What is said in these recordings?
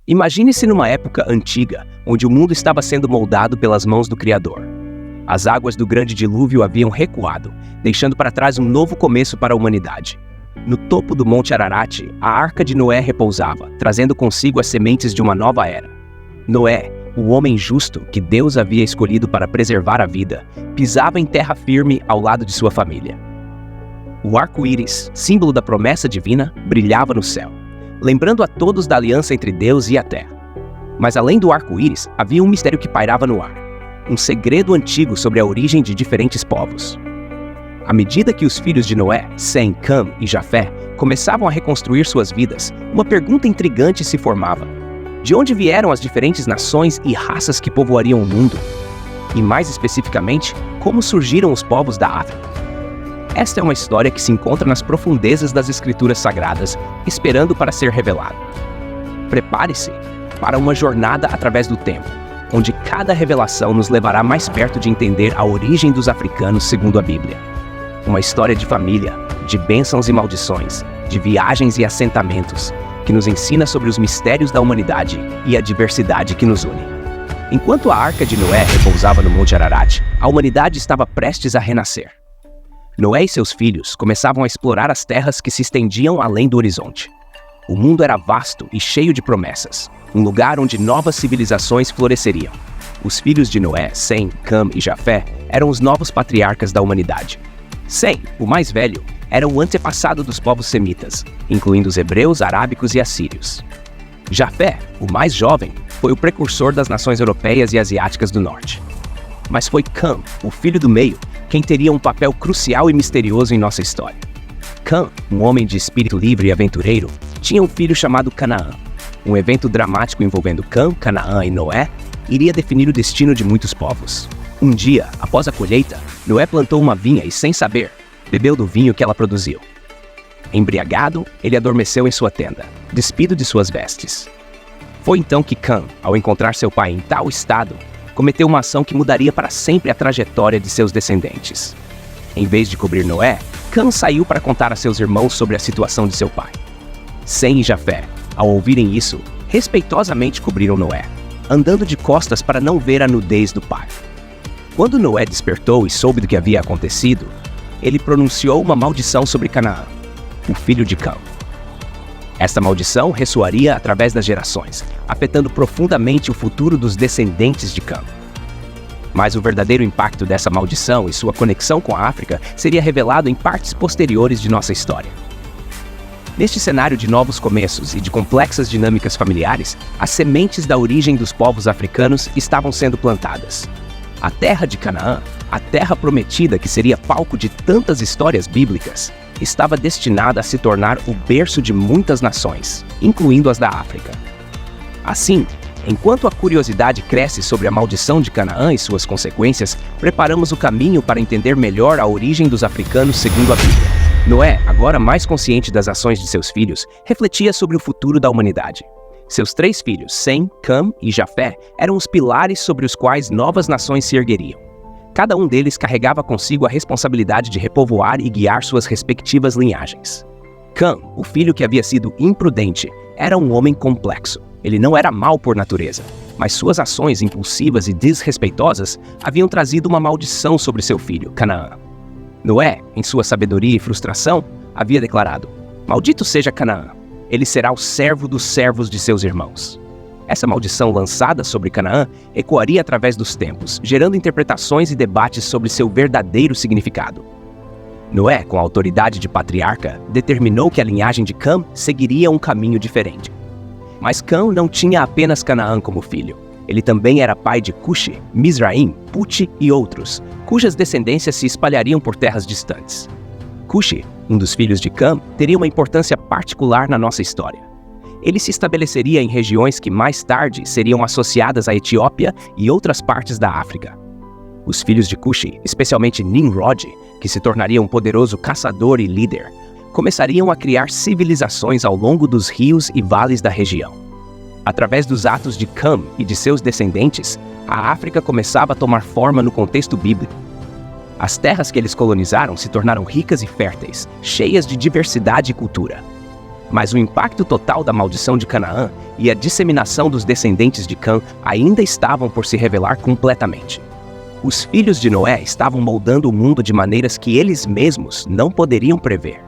Imagine-se numa época antiga, onde o mundo estava sendo moldado pelas mãos do Criador. As águas do grande dilúvio haviam recuado, deixando para trás um novo começo para a humanidade. No topo do Monte Ararat, a Arca de Noé repousava, trazendo consigo as sementes de uma nova era. Noé, o homem justo que Deus havia escolhido para preservar a vida, pisava em terra firme ao lado de sua família. O arco-íris, símbolo da promessa divina, brilhava no céu, lembrando a todos da aliança entre Deus e a terra. Mas além do arco-íris, havia um mistério que pairava no ar, um segredo antigo sobre a origem de diferentes povos. À medida que os filhos de Noé, Sem, Cam e Jafé, começavam a reconstruir suas vidas, uma pergunta intrigante se formava. De onde vieram as diferentes nações e raças que povoariam o mundo? E mais especificamente, como surgiram os povos da África? Esta é uma história que se encontra nas profundezas das Escrituras Sagradas, esperando para ser revelada. Prepare-se para uma jornada através do tempo, onde cada revelação nos levará mais perto de entender a origem dos africanos segundo a Bíblia. Uma história de família, de bênçãos e maldições, de viagens e assentamentos, que nos ensina sobre os mistérios da humanidade e a diversidade que nos une. Enquanto a Arca de Noé repousava no Monte Ararat, a humanidade estava prestes a renascer. Noé e seus filhos começavam a explorar as terras que se estendiam além do horizonte. O mundo era vasto e cheio de promessas, um lugar onde novas civilizações floresceriam. Os filhos de Noé, Sem, Cam e Jafé, eram os novos patriarcas da humanidade. Sem, o mais velho, era o antepassado dos povos semitas, incluindo os hebreus, arábicos e assírios. Jafé, o mais jovem, foi o precursor das nações europeias e asiáticas do norte. Mas foi Cam, o filho do meio, quem teria um papel crucial e misterioso em nossa história. Cam, um homem de espírito livre e aventureiro, tinha um filho chamado Canaã. Um evento dramático envolvendo Cam, Canaã e Noé iria definir o destino de muitos povos. Um dia, após a colheita, Noé plantou uma vinha e, sem saber, bebeu do vinho que ela produziu. Embriagado, ele adormeceu em sua tenda, despido de suas vestes. Foi então que Cam, ao encontrar seu pai em tal estado, cometeu uma ação que mudaria para sempre a trajetória de seus descendentes. Em vez de cobrir Noé, Cam saiu para contar a seus irmãos sobre a situação de seu pai. Sem e Jafé, ao ouvirem isso, respeitosamente cobriram Noé, andando de costas para não ver a nudez do pai. Quando Noé despertou e soube do que havia acontecido, ele pronunciou uma maldição sobre Canaã, o filho de Cam. Esta maldição ressoaria através das gerações, afetando profundamente o futuro dos descendentes de Cam. Mas o verdadeiro impacto dessa maldição e sua conexão com a África seria revelado em partes posteriores de nossa história. Neste cenário de novos começos e de complexas dinâmicas familiares, as sementes da origem dos povos africanos estavam sendo plantadas. A terra de Canaã, a terra prometida que seria palco de tantas histórias bíblicas, estava destinada a se tornar o berço de muitas nações, incluindo as da África. Assim, enquanto a curiosidade cresce sobre a maldição de Canaã e suas consequências, preparamos o caminho para entender melhor a origem dos africanos segundo a Bíblia. Noé, agora mais consciente das ações de seus filhos, refletia sobre o futuro da humanidade. Seus 3 filhos, Sem, Cam e Jafé, eram os pilares sobre os quais novas nações se ergueriam. Cada um deles carregava consigo a responsabilidade de repovoar e guiar suas respectivas linhagens. Cam, o filho que havia sido imprudente, era um homem complexo. Ele não era mau por natureza, mas suas ações impulsivas e desrespeitosas haviam trazido uma maldição sobre seu filho, Canaã. Noé, em sua sabedoria e frustração, havia declarado: "Maldito seja Canaã, ele será o servo dos servos de seus irmãos." Essa maldição lançada sobre Canaã ecoaria através dos tempos, gerando interpretações e debates sobre seu verdadeiro significado. Noé, com a autoridade de patriarca, determinou que a linhagem de Cam seguiria um caminho diferente. Mas Cam não tinha apenas Canaã como filho. Ele também era pai de Cuxi, Mizraim, Puti e outros, cujas descendências se espalhariam por terras distantes. Cuxi, um dos filhos de Cam, teria uma importância particular na nossa história. Ele se estabeleceria em regiões que mais tarde seriam associadas à Etiópia e outras partes da África. Os filhos de Cuxi, especialmente Nimrod, que se tornaria um poderoso caçador e líder, começariam a criar civilizações ao longo dos rios e vales da região. Através dos atos de Cam e de seus descendentes, a África começava a tomar forma no contexto bíblico. As terras que eles colonizaram se tornaram ricas e férteis, cheias de diversidade e cultura. Mas o impacto total da maldição de Canaã e a disseminação dos descendentes de Cã ainda estavam por se revelar completamente. Os filhos de Noé estavam moldando o mundo de maneiras que eles mesmos não poderiam prever.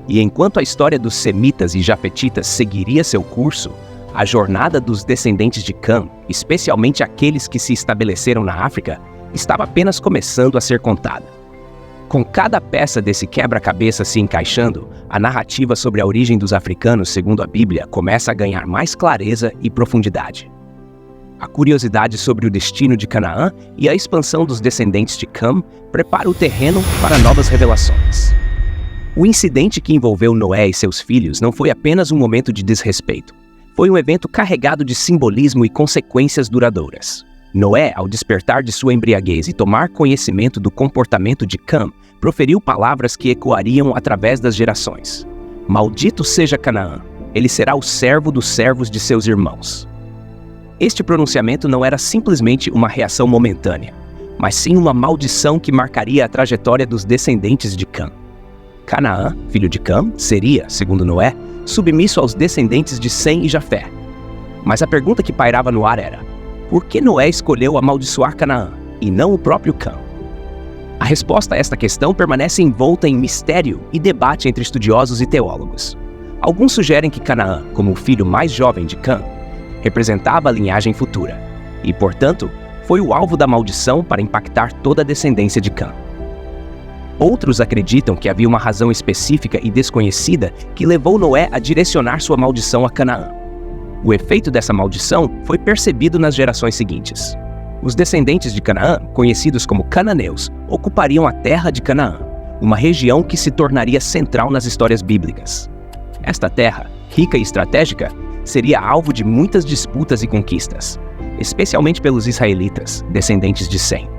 E enquanto a história dos semitas e jafetitas seguiria seu curso, a jornada dos descendentes de Cã, especialmente aqueles que se estabeleceram na África, estava apenas começando a ser contada. Com cada peça desse quebra-cabeça se encaixando, a narrativa sobre a origem dos africanos, segundo a Bíblia, começa a ganhar mais clareza e profundidade. A curiosidade sobre o destino de Canaã e a expansão dos descendentes de Cã prepara o terreno para novas revelações. O incidente que envolveu Noé e seus filhos não foi apenas um momento de desrespeito. Foi um evento carregado de simbolismo e consequências duradouras. Noé, ao despertar de sua embriaguez e tomar conhecimento do comportamento de Cã, proferiu palavras que ecoariam através das gerações. Maldito seja Canaã, ele será o servo dos servos de seus irmãos. Este pronunciamento não era simplesmente uma reação momentânea, mas sim uma maldição que marcaria a trajetória dos descendentes de Cã. Canaã, filho de Cã, seria, segundo Noé, submisso aos descendentes de Sem e Jafé. Mas a pergunta que pairava no ar era: por que Noé escolheu amaldiçoar Canaã, e não o próprio Cã? A resposta a esta questão permanece envolta em mistério e debate entre estudiosos e teólogos. Alguns sugerem que Canaã, como o filho mais jovem de Cã, representava a linhagem futura, e, portanto, foi o alvo da maldição para impactar toda a descendência de Cã. Outros acreditam que havia uma razão específica e desconhecida que levou Noé a direcionar sua maldição a Canaã. O efeito dessa maldição foi percebido nas gerações seguintes. Os descendentes de Canaã, conhecidos como cananeus, ocupariam a terra de Canaã, uma região que se tornaria central nas histórias bíblicas. Esta terra, rica e estratégica, seria alvo de muitas disputas e conquistas, especialmente pelos israelitas, descendentes de Sem.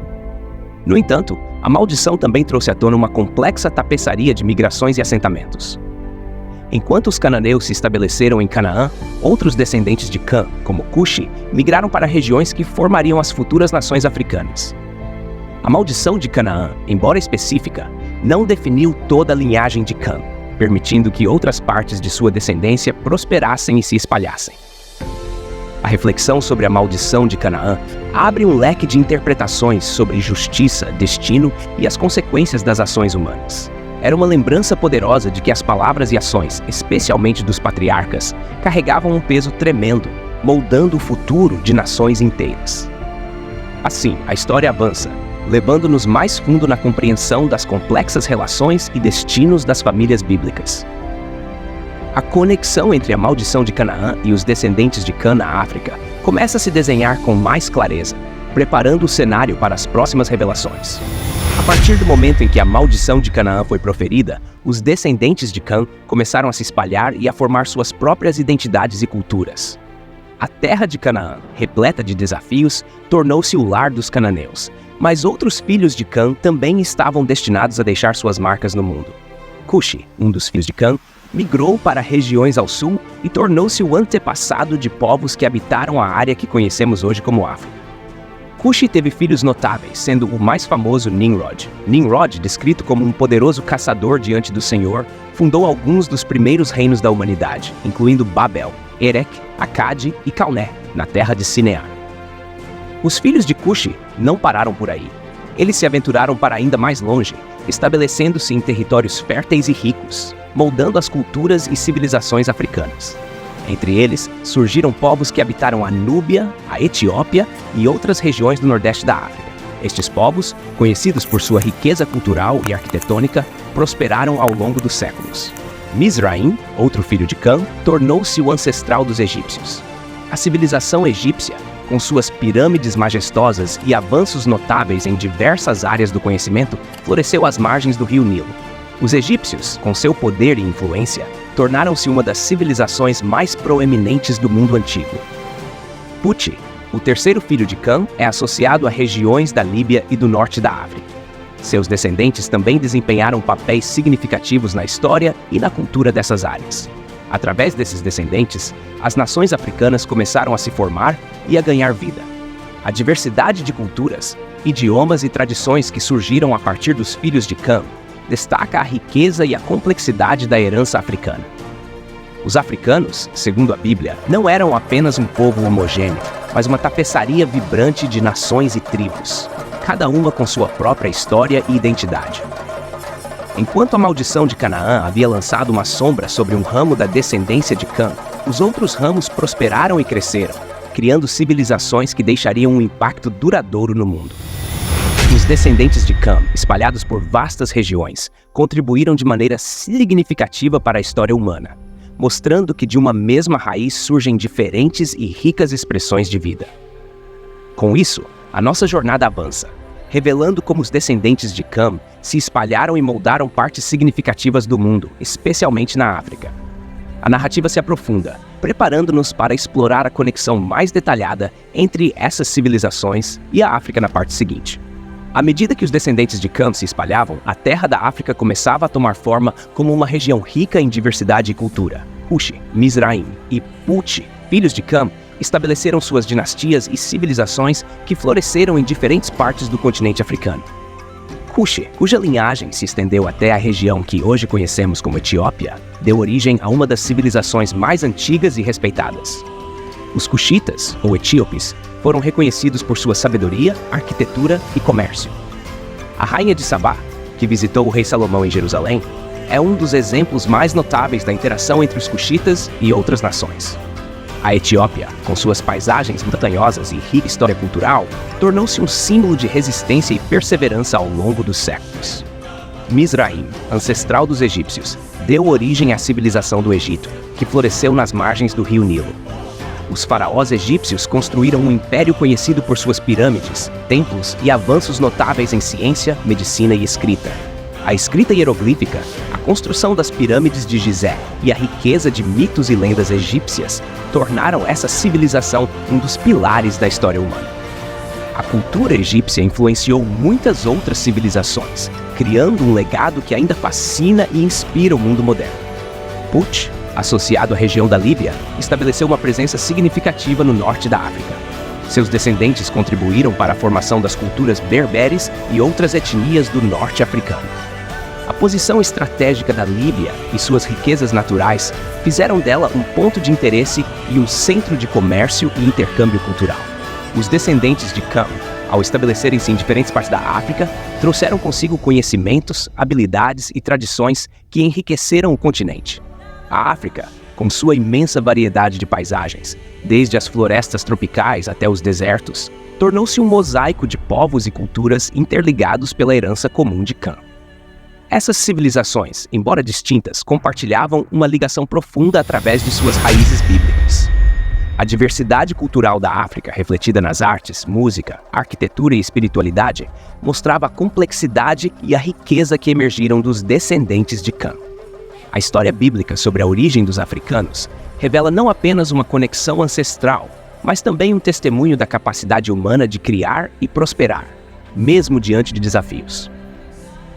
No entanto, a maldição também trouxe à tona uma complexa tapeçaria de migrações e assentamentos. Enquanto os cananeus se estabeleceram em Canaã, outros descendentes de Cã, como Cuxi, migraram para regiões que formariam as futuras nações africanas. A maldição de Canaã, embora específica, não definiu toda a linhagem de Cã, permitindo que outras partes de sua descendência prosperassem e se espalhassem. A reflexão sobre a maldição de Canaã abre um leque de interpretações sobre justiça, destino e as consequências das ações humanas. Era uma lembrança poderosa de que as palavras e ações, especialmente dos patriarcas, carregavam um peso tremendo, moldando o futuro de nações inteiras. Assim, a história avança, levando-nos mais fundo na compreensão das complexas relações e destinos das famílias bíblicas. A conexão entre a maldição de Canaã e os descendentes de Cã na África começa a se desenhar com mais clareza, preparando o cenário para as próximas revelações. A partir do momento em que a maldição de Canaã foi proferida, os descendentes de Cã começaram a se espalhar e a formar suas próprias identidades e culturas. A terra de Canaã, repleta de desafios, tornou-se o lar dos cananeus, mas outros filhos de Cã também estavam destinados a deixar suas marcas no mundo. Cuxi, um dos filhos de Cã, migrou para regiões ao sul e tornou-se o antepassado de povos que habitaram a área que conhecemos hoje como África. Cuxi teve filhos notáveis, sendo o mais famoso Nimrod. Nimrod, descrito como um poderoso caçador diante do Senhor, fundou alguns dos primeiros reinos da humanidade, incluindo Babel, Erech, Acade e Calné, na terra de Sinear. Os filhos de Cuxi não pararam por aí. Eles se aventuraram para ainda mais longe, estabelecendo-se em territórios férteis e ricos, moldando as culturas e civilizações africanas. Entre eles, surgiram povos que habitaram a Núbia, a Etiópia e outras regiões do nordeste da África. Estes povos, conhecidos por sua riqueza cultural e arquitetônica, prosperaram ao longo dos séculos. Mizraim, outro filho de Cã, tornou-se o ancestral dos egípcios. A civilização egípcia, com suas pirâmides majestosas e avanços notáveis em diversas áreas do conhecimento, floresceu às margens do rio Nilo. Os egípcios, com seu poder e influência, tornaram-se uma das civilizações mais proeminentes do mundo antigo. Puti, o terceiro filho de Cã, é associado a regiões da Líbia e do norte da África. Seus descendentes também desempenharam papéis significativos na história e na cultura dessas áreas. Através desses descendentes, as nações africanas começaram a se formar e a ganhar vida. A diversidade de culturas, idiomas e tradições que surgiram a partir dos filhos de Cã destaca a riqueza e a complexidade da herança africana. Os africanos, segundo a Bíblia, não eram apenas um povo homogêneo, mas uma tapeçaria vibrante de nações e tribos, cada uma com sua própria história e identidade. Enquanto a maldição de Canaã havia lançado uma sombra sobre um ramo da descendência de Cã, os outros ramos prosperaram e cresceram, criando civilizações que deixariam um impacto duradouro no mundo. Os descendentes de Cã, espalhados por vastas regiões, contribuíram de maneira significativa para a história humana, mostrando que de uma mesma raiz surgem diferentes e ricas expressões de vida. Com isso, a nossa jornada avança, revelando como os descendentes de Cã se espalharam e moldaram partes significativas do mundo, especialmente na África. A narrativa se aprofunda, preparando-nos para explorar a conexão mais detalhada entre essas civilizações e a África na parte seguinte. À medida que os descendentes de Cã se espalhavam, a terra da África começava a tomar forma como uma região rica em diversidade e cultura. Cush, Mizraim e Put, filhos de Cã, estabeleceram suas dinastias e civilizações que floresceram em diferentes partes do continente africano. Cush, cuja linhagem se estendeu até a região que hoje conhecemos como Etiópia, deu origem a uma das civilizações mais antigas e respeitadas. Os Cushitas, ou etíopes, foram reconhecidos por sua sabedoria, arquitetura e comércio. A rainha de Sabá, que visitou o rei Salomão em Jerusalém, é um dos exemplos mais notáveis da interação entre os Cushitas e outras nações. A Etiópia, com suas paisagens montanhosas e rica história cultural, tornou-se um símbolo de resistência e perseverança ao longo dos séculos. Mizraim, ancestral dos egípcios, deu origem à civilização do Egito, que floresceu nas margens do rio Nilo. Os faraós egípcios construíram um império conhecido por suas pirâmides, templos e avanços notáveis em ciência, medicina e escrita. A escrita hieroglífica, a construção das pirâmides de Gizé e a riqueza de mitos e lendas egípcias tornaram essa civilização um dos pilares da história humana. A cultura egípcia influenciou muitas outras civilizações, criando um legado que ainda fascina e inspira o mundo moderno. Put, associado à região da Líbia, estabeleceu uma presença significativa no norte da África. Seus descendentes contribuíram para a formação das culturas berberes e outras etnias do norte africano. A posição estratégica da Líbia e suas riquezas naturais fizeram dela um ponto de interesse e um centro de comércio e intercâmbio cultural. Os descendentes de Cã, ao estabelecerem-se em diferentes partes da África, trouxeram consigo conhecimentos, habilidades e tradições que enriqueceram o continente. A África, com sua imensa variedade de paisagens, desde as florestas tropicais até os desertos, tornou-se um mosaico de povos e culturas interligados pela herança comum de Cã. Essas civilizações, embora distintas, compartilhavam uma ligação profunda através de suas raízes bíblicas. A diversidade cultural da África, refletida nas artes, música, arquitetura e espiritualidade, mostrava a complexidade e a riqueza que emergiram dos descendentes de Cã. A história bíblica sobre a origem dos africanos revela não apenas uma conexão ancestral, mas também um testemunho da capacidade humana de criar e prosperar, mesmo diante de desafios.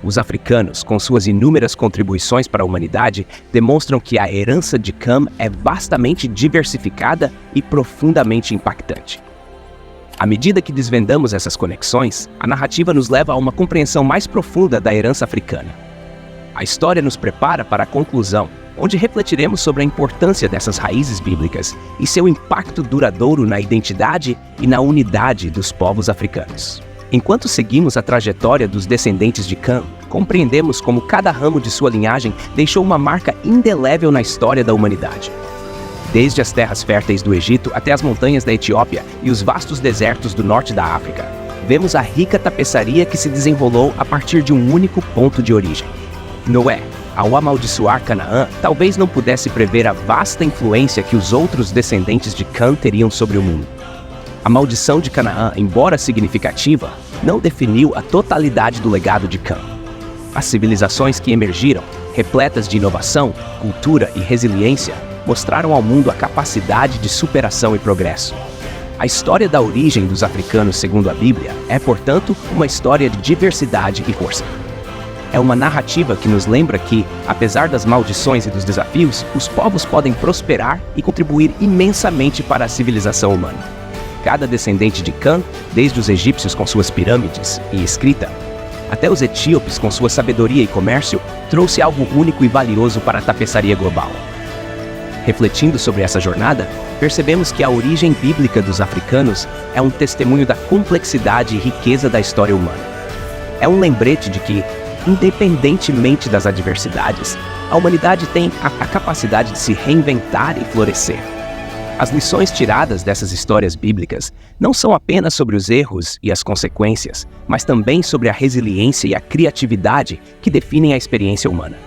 Os africanos, com suas inúmeras contribuições para a humanidade, demonstram que a herança de Cã é vastamente diversificada e profundamente impactante. À medida que desvendamos essas conexões, a narrativa nos leva a uma compreensão mais profunda da herança africana. A história nos prepara para a conclusão, onde refletiremos sobre a importância dessas raízes bíblicas e seu impacto duradouro na identidade e na unidade dos povos africanos. Enquanto seguimos a trajetória dos descendentes de Cã, compreendemos como cada ramo de sua linhagem deixou uma marca indelével na história da humanidade. Desde as terras férteis do Egito até as montanhas da Etiópia e os vastos desertos do norte da África, vemos a rica tapeçaria que se desenrolou a partir de um único ponto de origem. Noé, ao amaldiçoar Canaã, talvez não pudesse prever a vasta influência que os outros descendentes de Cã teriam sobre o mundo. A maldição de Canaã, embora significativa, não definiu a totalidade do legado de Cã. As civilizações que emergiram, repletas de inovação, cultura e resiliência, mostraram ao mundo a capacidade de superação e progresso. A história da origem dos africanos, segundo a Bíblia, é, portanto, uma história de diversidade e força. É uma narrativa que nos lembra que, apesar das maldições e dos desafios, os povos podem prosperar e contribuir imensamente para a civilização humana. Cada descendente de Cã, desde os egípcios com suas pirâmides e escrita, até os etíopes com sua sabedoria e comércio, trouxe algo único e valioso para a tapeçaria global. Refletindo sobre essa jornada, percebemos que a origem bíblica dos africanos é um testemunho da complexidade e riqueza da história humana. É um lembrete de que, independentemente das adversidades, a humanidade tem a capacidade de se reinventar e florescer. As lições tiradas dessas histórias bíblicas não são apenas sobre os erros e as consequências, mas também sobre a resiliência e a criatividade que definem a experiência humana.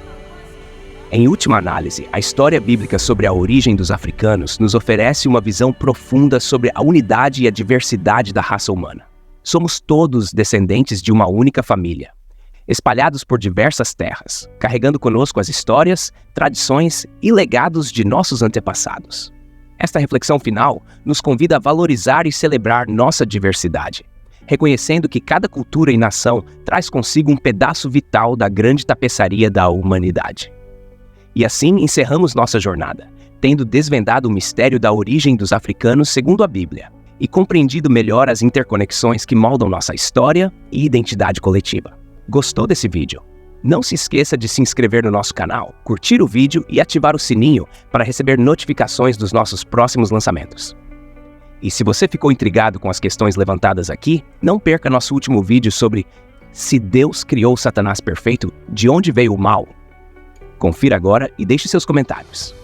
Em última análise, a história bíblica sobre a origem dos africanos nos oferece uma visão profunda sobre a unidade e a diversidade da raça humana. Somos todos descendentes de uma única família, espalhados por diversas terras, carregando conosco as histórias, tradições e legados de nossos antepassados. Esta reflexão final nos convida a valorizar e celebrar nossa diversidade, reconhecendo que cada cultura e nação traz consigo um pedaço vital da grande tapeçaria da humanidade. E assim encerramos nossa jornada, tendo desvendado o mistério da origem dos africanos segundo a Bíblia e compreendido melhor as interconexões que moldam nossa história e identidade coletiva. Gostou desse vídeo? Não se esqueça de se inscrever no nosso canal, curtir o vídeo e ativar o sininho para receber notificações dos nossos próximos lançamentos. E se você ficou intrigado com as questões levantadas aqui, não perca nosso último vídeo sobre se Deus criou Satanás perfeito, de onde veio o mal? Confira agora e deixe seus comentários.